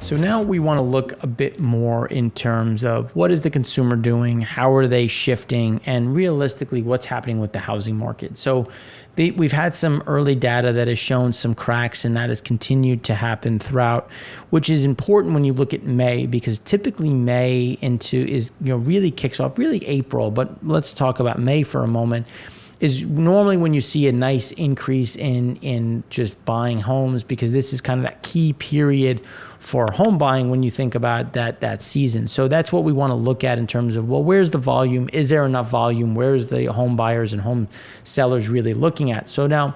So now we want to look a bit more in terms of what is the consumer doing, how are they shifting, and realistically what's happening with the housing market. So we've had some early data that has shown some cracks, and that has continued to happen throughout, which is important when you look at May, because typically May really kicks off really April, but let's talk about May for a moment. Is normally when you see a nice increase in just buying homes, because this is kind of that key period for home buying when you think about that season. So that's what we want to look at in terms of, well, where's the volume? Is there enough volume? Where's the home buyers and home sellers really looking at? So now,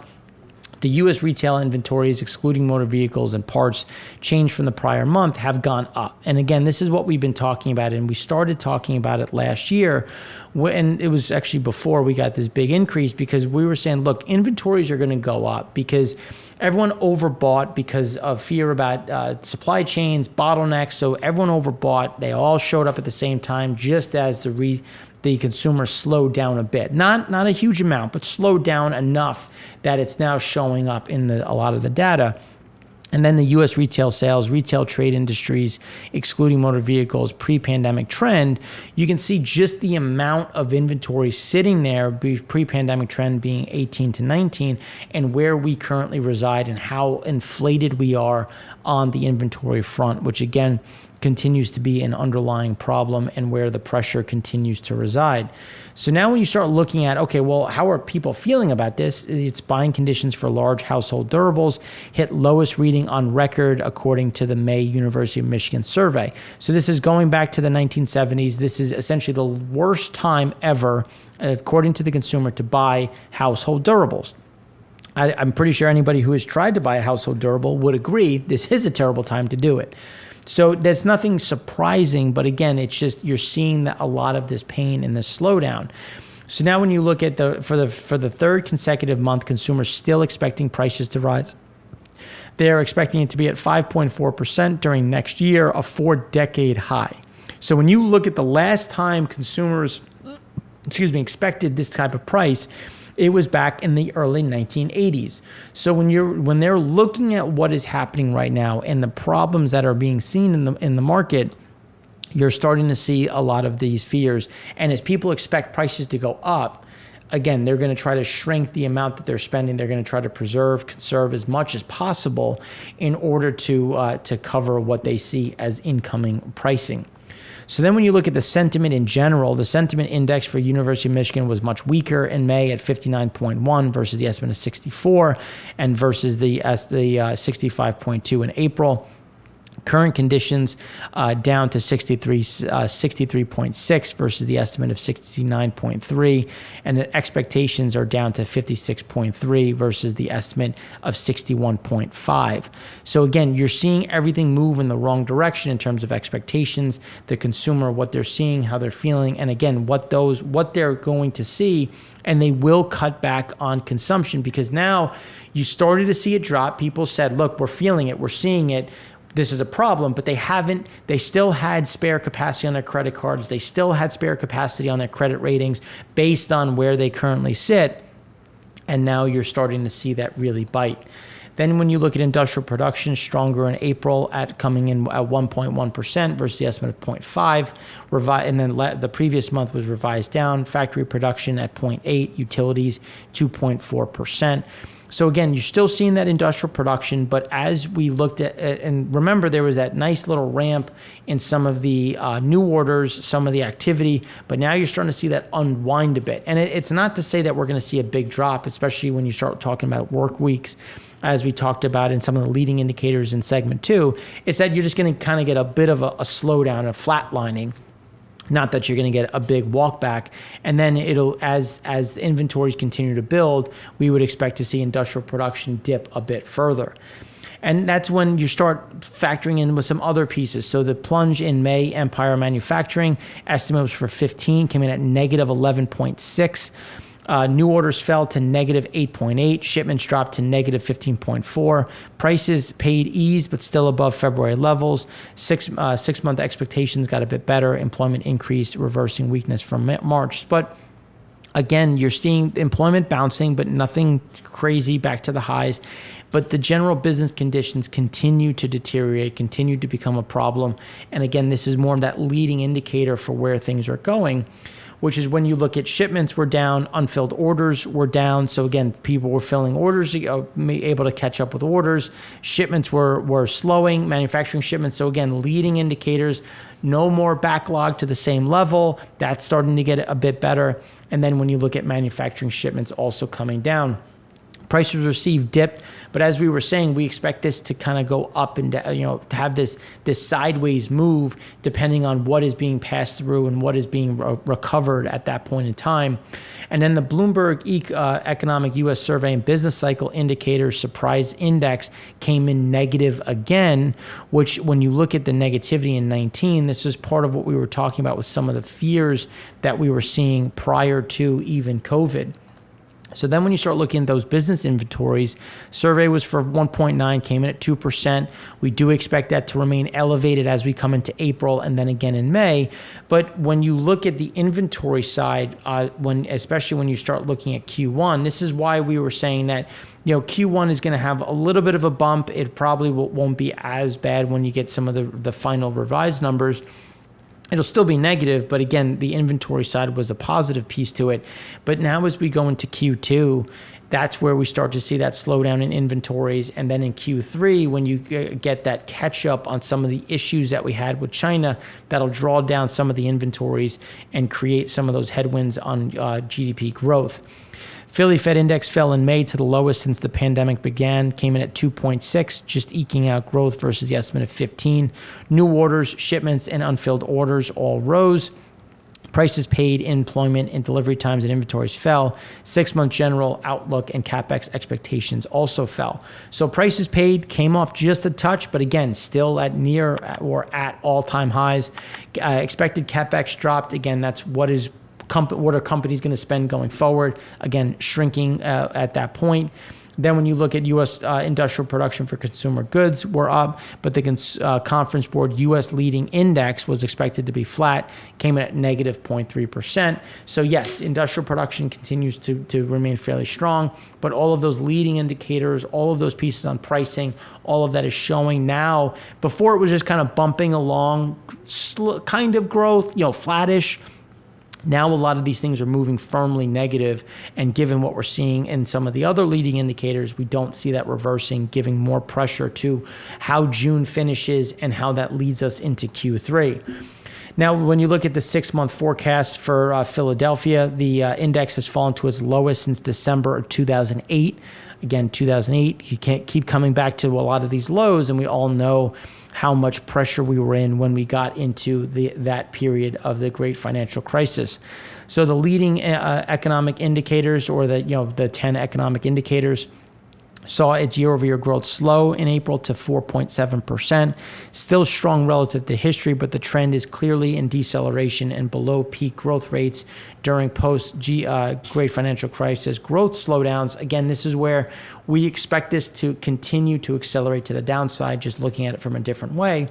the U.S. retail inventories, excluding motor vehicles and parts, changed from the prior month, have gone up. And again, this is what we've been talking about, and we started talking about it last year, and it was actually before we got this big increase, because we were saying, look, inventories are going to go up because everyone overbought because of fear about supply chains, bottlenecks. So everyone overbought. They all showed up at the same time, just as the consumer slowed down a bit. Not a huge amount, but slowed down enough that it's now showing up in a lot of the data. And then the U.S. retail sales, retail trade industries, excluding motor vehicles, pre-pandemic trend, you can see just the amount of inventory sitting there, pre-pandemic trend being 18 to 19, and where we currently reside and how inflated we are on the inventory front, which again, continues to be an underlying problem and where the pressure continues to reside. So now when you start looking at, okay, well, how are people feeling about this? It's buying conditions for large household durables hit lowest reading on record according to the May University of Michigan survey. So this is going back to the 1970s. This is essentially the worst time ever, according to the consumer, to buy household durables. I'm pretty sure anybody who has tried to buy a household durable would agree this is a terrible time to do it. So there's nothing surprising, but again, it's just you're seeing a lot of this pain and this slowdown. So now when you look at for the third consecutive month, consumers still expecting prices to rise. They're expecting it to be at 5.4% during next year, a 4-decade high. So when you look at the last time consumers, expected this type of price, it was back in the early 1980s. So when they're looking at what is happening right now and the problems that are being seen in the market, you're starting to see a lot of these fears. And as people expect prices to go up, again, they're going to try to shrink the amount that they're spending. They're going to try to conserve as much as possible in order to cover what they see as incoming pricing. So then when you look at the sentiment in general, the sentiment index for University of Michigan was much weaker in May at 59.1 versus the estimate of 64 and versus the 65.2 in April. Current conditions down to 63.6 versus the estimate of 69.3, and the expectations are down to 56.3 versus the estimate of 61.5. So again, you're seeing everything move in the wrong direction in terms of expectations, the consumer, what they're seeing, how they're feeling, and again, what they're going to see, and they will cut back on consumption because now you started to see it drop. People said, look, we're feeling it, we're seeing it. This is a problem, but they still had spare capacity on their credit cards. They still had spare capacity on their credit ratings based on where they currently sit. And now you're starting to see that really bite. Then when you look at industrial production, stronger in April coming in at 1.1% versus the estimate of 0.5. And then the previous month was revised down. Factory production at 0.8, utilities 2.4%. So again, you're still seeing that industrial production, but as we looked at, and remember there was that nice little ramp in some of the new orders, some of the activity, but now you're starting to see that unwind a bit. And it's not to say that we're going to see a big drop, especially when you start talking about work weeks, as we talked about in some of the leading indicators in segment 2. It's that you're just going to kind of get a bit of a slowdown, a flatlining. Not that you're going to get a big walk back. And then it'll, as inventories continue to build, we would expect to see industrial production dip a bit further. And that's when you start factoring in with some other pieces. So the plunge in May, Empire Manufacturing, estimate was for 15, came in at negative 11.6. New orders fell to negative 8.8. Shipments dropped to negative 15.4. Prices paid eased, but still above February levels. Six-month expectations got a bit better. Employment increased, reversing weakness from March. But Again, you're seeing employment bouncing, but nothing crazy back to the highs. But the general business conditions continue to deteriorate, continue to become a problem. And again, this is more of that leading indicator for where things are going, which is when you look at shipments were down, unfilled orders were down. So again, people were filling orders, able to catch up with orders. Shipments were slowing, manufacturing shipments. So again, leading indicators, no more backlog to the same level. That's starting to get a bit better. And then when you look at manufacturing shipments also coming down. Prices received dipped, but as we were saying, we expect this to kind of go up and down, to have this sideways move depending on what is being passed through and what is being recovered at that point in time. And then the Bloomberg Economic U.S. Survey and Business Cycle Indicator Surprise Index came in negative again, which when you look at the negativity in 19, this is part of what we were talking about with some of the fears that we were seeing prior to even COVID. So then when you start looking at those business inventories, survey was for 1.9, came in at 2%. We do expect that to remain elevated as we come into April and then again in May. But when you look at the inventory side, especially when you start looking at Q1, this is why we were saying that Q1 is going to have a little bit of a bump. It probably won't be as bad when you get some of the final revised numbers. It'll still be negative, but again, the inventory side was a positive piece to it. But now as we go into Q2, that's where we start to see that slowdown in inventories. And then in Q3, when you get that catch up on some of the issues that we had with China, that'll draw down some of the inventories and create some of those headwinds on GDP growth. Philly Fed Index fell in May to the lowest since the pandemic began, came in at 2.6, just eking out growth versus the estimate of 15. New orders, shipments, and unfilled orders all rose. Prices paid, employment, and delivery times and inventories fell. 6-month general outlook and CapEx expectations also fell. So prices paid came off just a touch, but again, still at near or at all-time highs. Expected CapEx dropped. Again, that's what are companies going to spend going forward? Again, shrinking at that point. Then when you look at U.S. Industrial production for consumer goods, we're up, but the Conference Board U.S. leading index was expected to be flat, came in at negative 0.3%. So yes, industrial production continues to remain fairly strong, but all of those leading indicators, all of those pieces on pricing, all of that is showing now. Before it was just kind of bumping along, kind of growth, flattish. Now a lot of these things are moving firmly negative, and given what we're seeing in some of the other leading indicators, we don't see that reversing, giving more pressure to how June finishes and how that leads us into Q3. Now, when you look at the 6-month forecast for Philadelphia, the index has fallen to its lowest since December of 2008. Again, 2008, you can't keep coming back to a lot of these lows, and we all know how much pressure we were in when we got into that period of the great financial crisis. So the leading economic indicators, or the 10 economic indicators, saw its year-over-year growth slow in April to 4.7%. Still strong relative to history, but the trend is clearly in deceleration and below peak growth rates during post-Great Financial Crisis growth slowdowns. Again, this is where we expect this to continue to accelerate to the downside, just looking at it from a different way.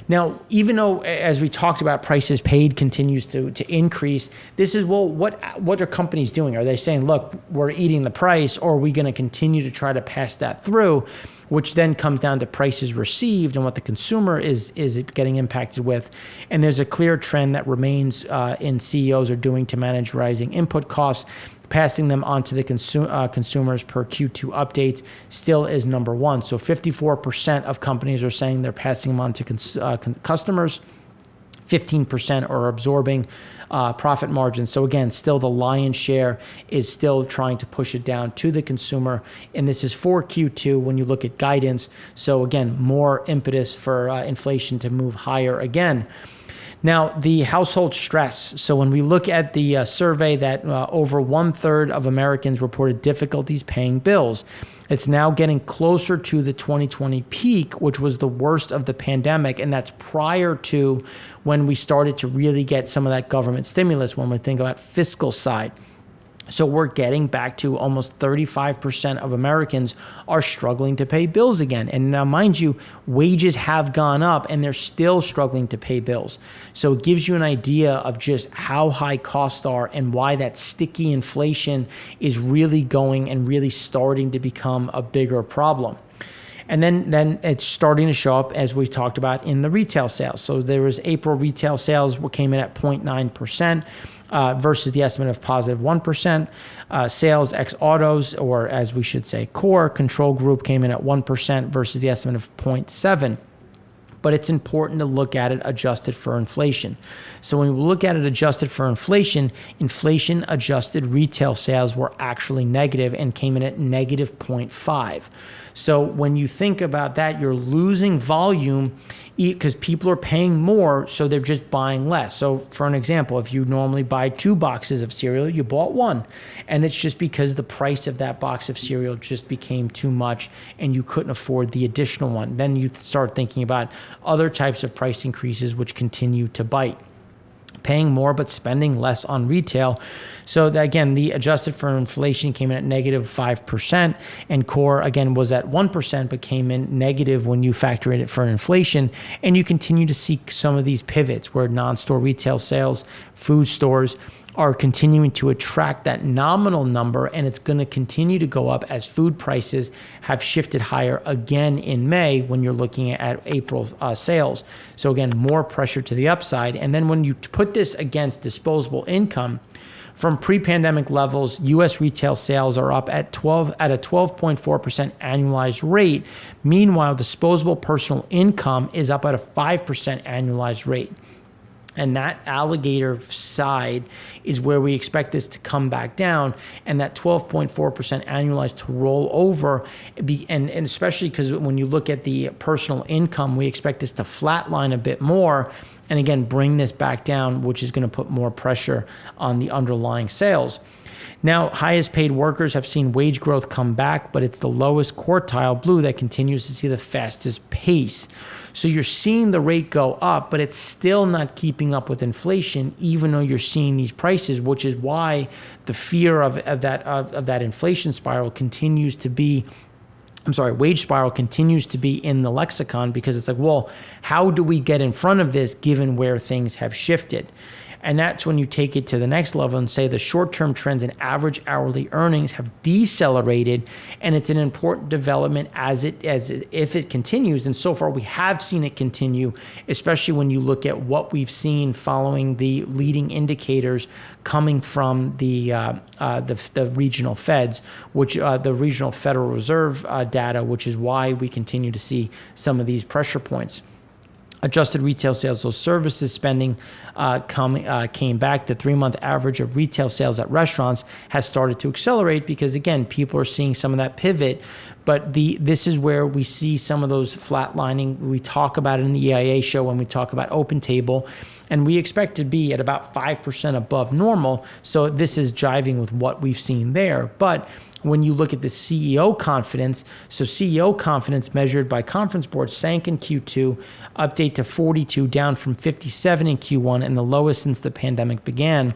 Now, even though, as we talked about, prices paid continues to increase, this is, what are companies doing? Are they saying, look, we're eating the price, or are we going to continue to try to pass that through, which then comes down to prices received and what the consumer is getting impacted with. And there's a clear trend that remains in CEOs are doing to manage rising input costs. Passing them on to the consumers per Q2 updates still is number one. So 54% of companies are saying they're passing them on to customers. 15% are absorbing profit margins. So again, still the lion's share is still trying to push it down to the consumer. And this is for Q2 when you look at guidance. So again, more impetus for inflation to move higher again. Now, the household stress. So when we look at the survey that over 1/3 of Americans reported difficulties paying bills, it's now getting closer to the 2020 peak, which was the worst of the pandemic. And that's prior to when we started to really get some of that government stimulus when we think about fiscal side. So we're getting back to almost 35% of Americans are struggling to pay bills again. And now, mind you, wages have gone up and they're still struggling to pay bills. So it gives you an idea of just how high costs are and why that sticky inflation is really going and really starting to become a bigger problem. And then it's starting to show up, as we talked about, in the retail sales. So there was April retail sales came in at 0.9%. Versus the estimate of positive 1%. Sales ex autos, or as we should say, core control group, came in at 1% versus the estimate of 0.7%. But it's important to look at it adjusted for inflation. So when we look at it adjusted for inflation, inflation adjusted retail sales were actually negative and came in at negative 0.5%. So when you think about that, you're losing volume because people are paying more, so they're just buying less. So for an example, if you normally buy 2 boxes of cereal, you bought 1. And it's just because the price of that box of cereal just became too much and you couldn't afford the additional one. Then you start thinking about other types of price increases which continue to bite. Paying more but spending less on retail. So again, the adjusted for inflation came in at negative 5%, and core again was at 1% but came in negative when you factor in it for inflation. And you continue to see some of these pivots where non-store retail sales, food stores are continuing to attract that nominal number, and it's going to continue to go up as food prices have shifted higher again in May when you're looking at April sales. So again, more pressure to the upside. And then when you put this against disposable income, from pre-pandemic levels, U.S. retail sales are up at a 12.4% annualized rate. Meanwhile, disposable personal income is up at a 5% annualized rate. And that alligator side is where we expect this to come back down, and that 12.4% annualized to roll over. And especially because when you look at the personal income, we expect this to flatline a bit more. And again, bring this back down, which is going to put more pressure on the underlying sales. Now, highest paid workers have seen wage growth come back, but it's the lowest quartile, blue, that continues to see the fastest pace. So you're seeing the rate go up, but it's still not keeping up with inflation, even though you're seeing these prices, which is why the fear of that inflation spiral continues to be, wage spiral continues to be in the lexicon, because it's like, well, how do we get in front of this given where things have shifted? And that's when you take it to the next level and say the short-term trends in average hourly earnings have decelerated, and it's an important development if it continues. And so far, we have seen it continue, especially when you look at what we've seen following the leading indicators coming from the regional feds, which the regional Federal Reserve data, which is why we continue to see some of these pressure points. Adjusted retail sales, so services spending came back. The 3-month average of retail sales at restaurants has started to accelerate because, again, people are seeing some of that pivot. But this is where we see some of those flatlining. We talk about it in the EIA show when we talk about open table, and we expect to be at about 5% above normal. So this is jiving with what we've seen there. But when you look at the CEO confidence, so CEO confidence measured by Conference Board sank in Q2, update to 42, down from 57 in Q1, and the lowest since the pandemic began.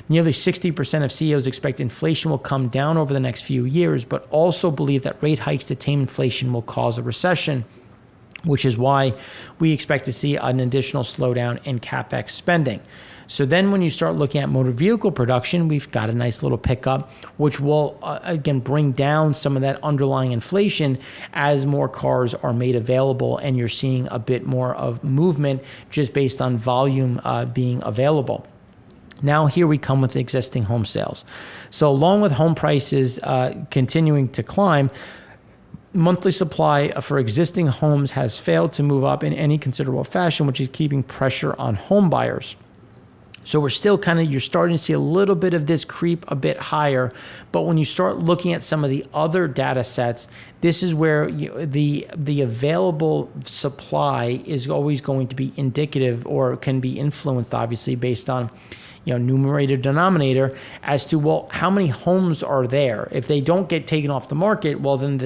Nearly 60% of CEOs expect inflation will come down over the next few years, but also believe that rate hikes to tame inflation will cause a recession, which is why we expect to see an additional slowdown in CapEx spending. So then when you start looking at motor vehicle production, we've got a nice little pickup, which will, again, bring down some of that underlying inflation as more cars are made available and you're seeing a bit more of movement just based on volume being available. Now here we come with existing home sales. So along with home prices continuing to climb, monthly supply for existing homes has failed to move up in any considerable fashion, which is keeping pressure on home buyers. So we're still you're starting to see a little bit of this creep a bit higher. But when you start looking at some of the other data sets, this is where the available supply is always going to be indicative, or can be influenced, obviously, based on numerator, denominator, as to, well, how many homes are there? If they don't get taken off the market, well, then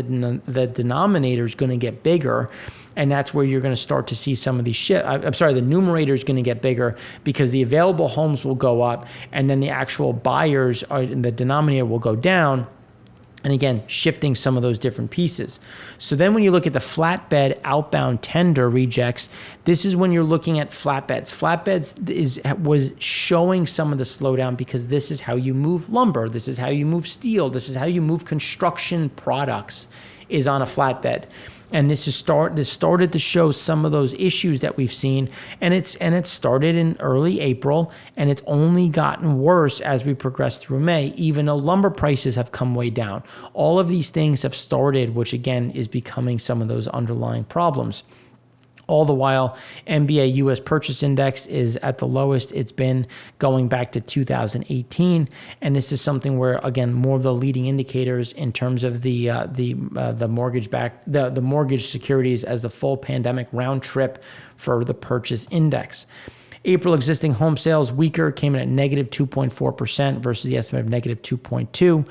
the denominator is going to get bigger. And that's where you're going to start to see some of these the numerator is going to get bigger because the available homes will go up, and then the actual buyers in the denominator will go down. And again, shifting some of those different pieces. So then when you look at the flatbed outbound tender rejects, this is when you're looking at flatbeds. Flatbeds was showing some of the slowdown because this is how you move lumber. This is how you move steel. This is how you move construction products, is on a flatbed. And this started to show some of those issues that we've seen, and it started in early April, and it's only gotten worse as we progress through May, even though lumber prices have come way down. All of these things have started, which again is becoming some of those underlying problems. All the while, MBA U.S. Purchase Index is at the lowest it's been going back to 2018, and this is something where, again, more of the leading indicators in terms of the mortgage securities as the full pandemic round trip for the purchase index. April existing home sales weaker, came in at negative 2.4% versus the estimate of negative 2.2.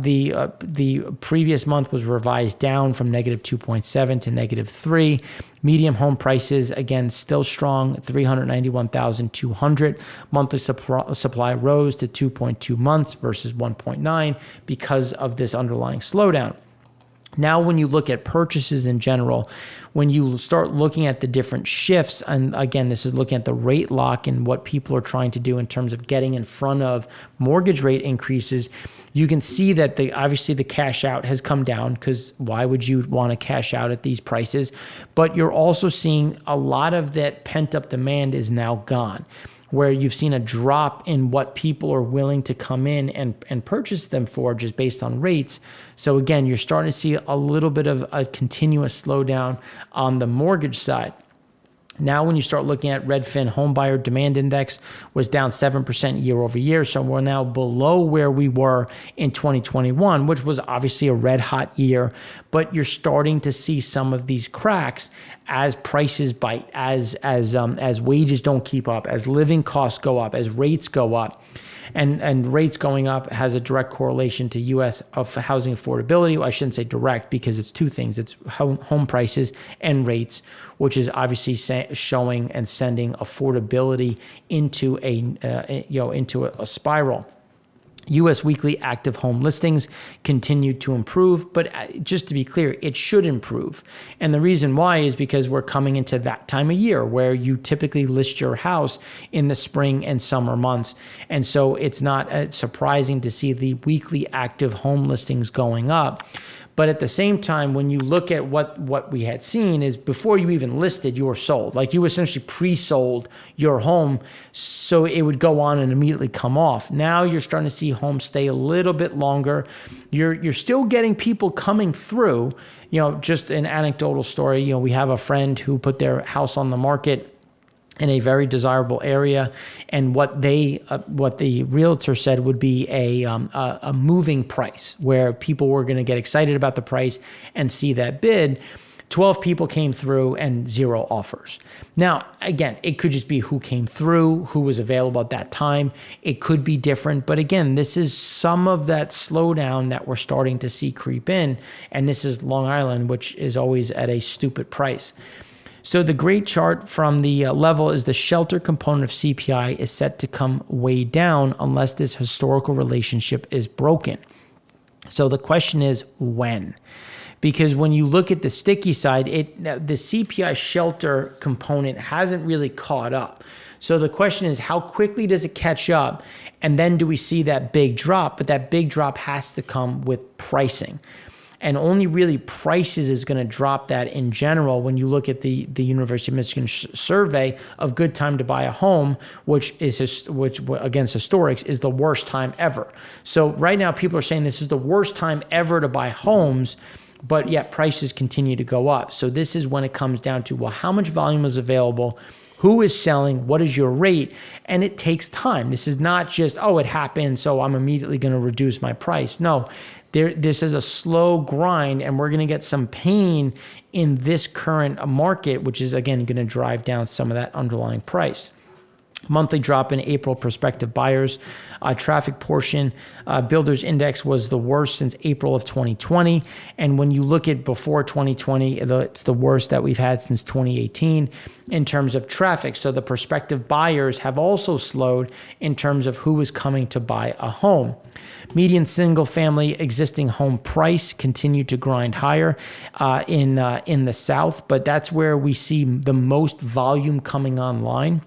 The previous month was revised down from negative 2.7 to negative 3. Medium home prices, again, still strong, 391,200. Monthly supply rose to 2.2 months versus 1.9 because of this underlying slowdown. Now, when you look at purchases in general, when you start looking at the different shifts, and again, this is looking at the rate lock and what people are trying to do in terms of getting in front of mortgage rate increases, you can see that obviously the cash out has come down, because why would you want to cash out at these prices? But you're also seeing a lot of that pent up demand is now gone, where you've seen a drop in what people are willing to come in and purchase them for just based on rates. So again, you're starting to see a little bit of a continuous slowdown on the mortgage side. Now, when you start looking at Redfin Homebuyer Demand Index was down 7% year over year. So we're now below where we were in 2021, which was obviously a red hot year. But you're starting to see some of these cracks as prices bite, as wages don't keep up, as living costs go up, as rates go up. And rates going up has a direct correlation to U.S. of housing affordability. Well, I shouldn't say direct, because it's two things. It's home prices and rates, which is obviously showing and sending affordability into a spiral. U.S. weekly active home listings continued to improve, but just to be clear, it should improve. And the reason why is because we're coming into that time of year where you typically list your house in the spring and summer months. And so it's not surprising to see the weekly active home listings going up. But at the same time, when you look at what we had seen is before you even listed, you were sold. Like you essentially pre-sold your home, so it would go on and immediately come off. Now you're starting to see homes stay a little bit longer. You're still getting people coming through. Just an anecdotal story. We have a friend who put their house on the market in a very desirable area, and what the realtor said would be a moving price, where people were going to get excited about the price and see that bid. 12 people came through and 0 offers. Now, again, it could just be who came through, who was available at that time. It could be different, but again, this is some of that slowdown that we're starting to see creep in, and this is Long Island, which is always at a stupid price. So the great chart from the level is the shelter component of CPI is set to come way down unless this historical relationship is broken. So the question is when? Because when you look at the sticky side, the CPI shelter component hasn't really caught up. So the question is, how quickly does it catch up? And then do we see that big drop? But that big drop has to come with pricing. And only really prices is going to drop that in general when you look at the University of Michigan survey of good time to buy a home, which against historics is the worst time ever. So right now people are saying this is the worst time ever to buy homes, but yet prices continue to go up. So this is when it comes down to, well, how much volume is available? Who is selling? What is your rate? And it takes time. This is not just, it happened, so I'm immediately going to reduce my price. No, this is a slow grind, and we're going to get some pain in this current market, which is, again, going to drive down some of that underlying price. Monthly drop in April prospective buyers. Traffic portion, builders index was the worst since April of 2020. And when you look at before 2020, it's the worst that we've had since 2018 in terms of traffic. So the prospective buyers have also slowed in terms of who is coming to buy a home. Median single family existing home price continued to grind higher in the South, but that's where we see the most volume coming online.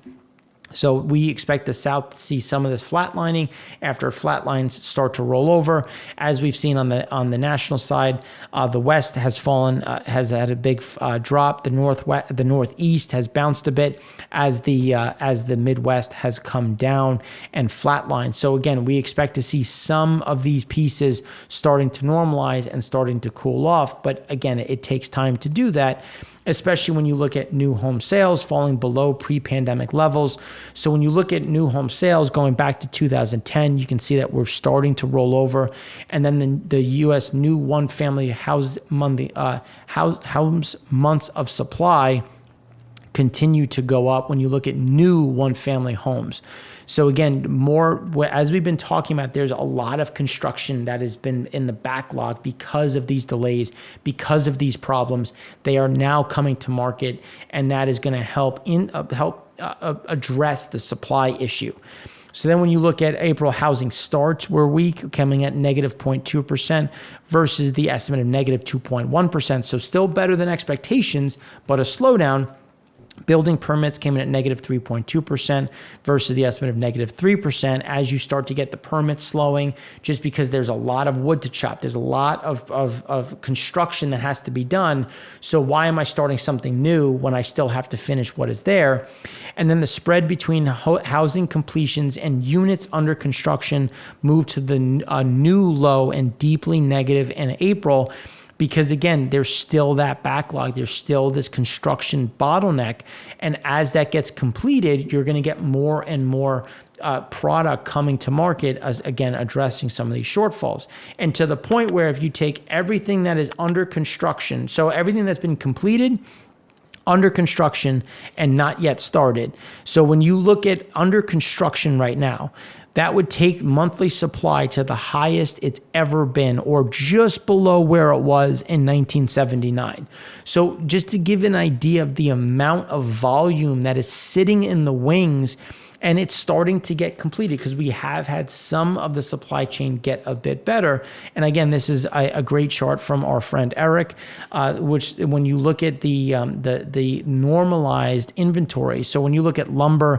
So we expect the South to see some of this flatlining after flat lines start to roll over. As we've seen on the national side, the West has fallen, has had a big drop. The Northeast has bounced a bit as the Midwest has come down and flatlined. So again, we expect to see some of these pieces starting to normalize and starting to cool off. But again, it takes time to do that, especially when you look at new home sales falling below pre-pandemic levels. So when you look at new home sales going back to 2010, you can see that we're starting to roll over. And then the U.S. new one-family homes months of supply continue to go up when you look at new one-family homes. So again, as we've been talking about, there's a lot of construction that has been in the backlog because of these delays, because of these problems. They are now coming to market, and that is going to help address the supply issue. So then when you look at April housing starts were weak, coming at negative 0.2% versus the estimate of negative 2.1%. So still better than expectations, but a slowdown. Building permits came in at negative 3.2% versus the estimate of negative 3% as you start to get the permits slowing, just because there's a lot of wood to chop. There's a lot of construction that has to be done. So why am I starting something new when I still have to finish what is there? And then the spread between housing completions and units under construction moved to the new low and deeply negative in April. Because again, there's still that backlog. There's still this construction bottleneck. And as that gets completed, you're going to get more and more product coming to market as, again, addressing some of these shortfalls. And to the point where if you take everything that is under construction, so everything that's been completed, under construction, and not yet started. So when you look at under construction right now, that would take monthly supply to the highest it's ever been, or just below where it was in 1979. So just to give an idea of the amount of volume that is sitting in the wings, and it's starting to get completed because we have had some of the supply chain get a bit better. And again, this is a great chart from our friend Eric, which when you look at the normalized inventory, so when you look at lumber,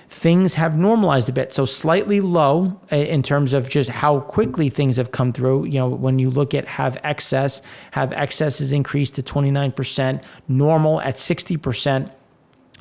things have normalized a bit. So slightly low in terms of just how quickly things have come through. You know, when you look at have excess has increased to 29%, normal at 60%.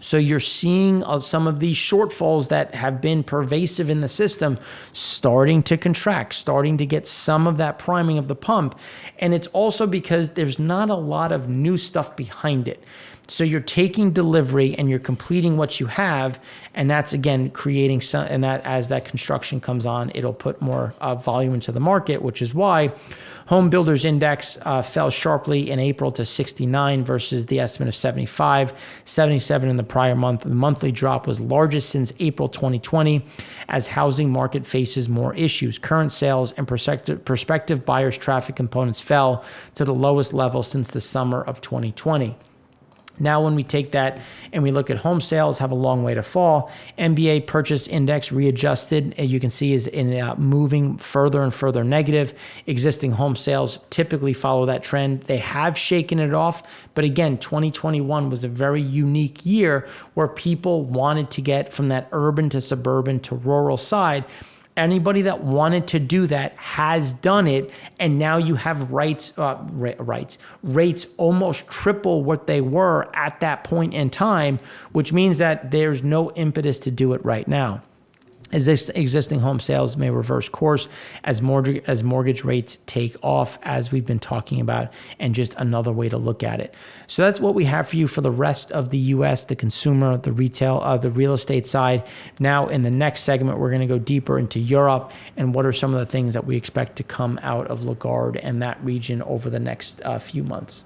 So you're seeing some of these shortfalls that have been pervasive in the system starting to contract, starting to get some of that priming of the pump. And it's also because there's not a lot of new stuff behind it. So you're taking delivery and you're completing what you have, and that's again creating some. And that as that construction comes on, it'll put more volume into the market, which is why home builders index fell sharply in April to 69 versus the estimate of 75, 77 in the prior month. The monthly drop was largest since April 2020, as housing market faces more issues. Current sales and prospective buyers traffic components fell to the lowest level since the summer of 2020. Now, when we take that and we look at home sales, have a long way to fall. MBA purchase index readjusted, as you can see, is moving further and further negative. Existing home sales typically follow that trend. They have shaken it off. But again, 2021 was a very unique year where people wanted to get from that urban to suburban to rural side. Anybody that wanted to do that has done it, and now you have rates almost triple what they were at that point in time, which means that there's no impetus to do it right now. As existing home sales may reverse course as mortgage rates take off, as we've been talking about, and just another way to look at it. So that's what we have for you for the rest of the U.S., the consumer, the retail, the real estate side. Now, in the next segment, we're going to go deeper into Europe and what are some of the things that we expect to come out of Lagarde and that region over the next few months.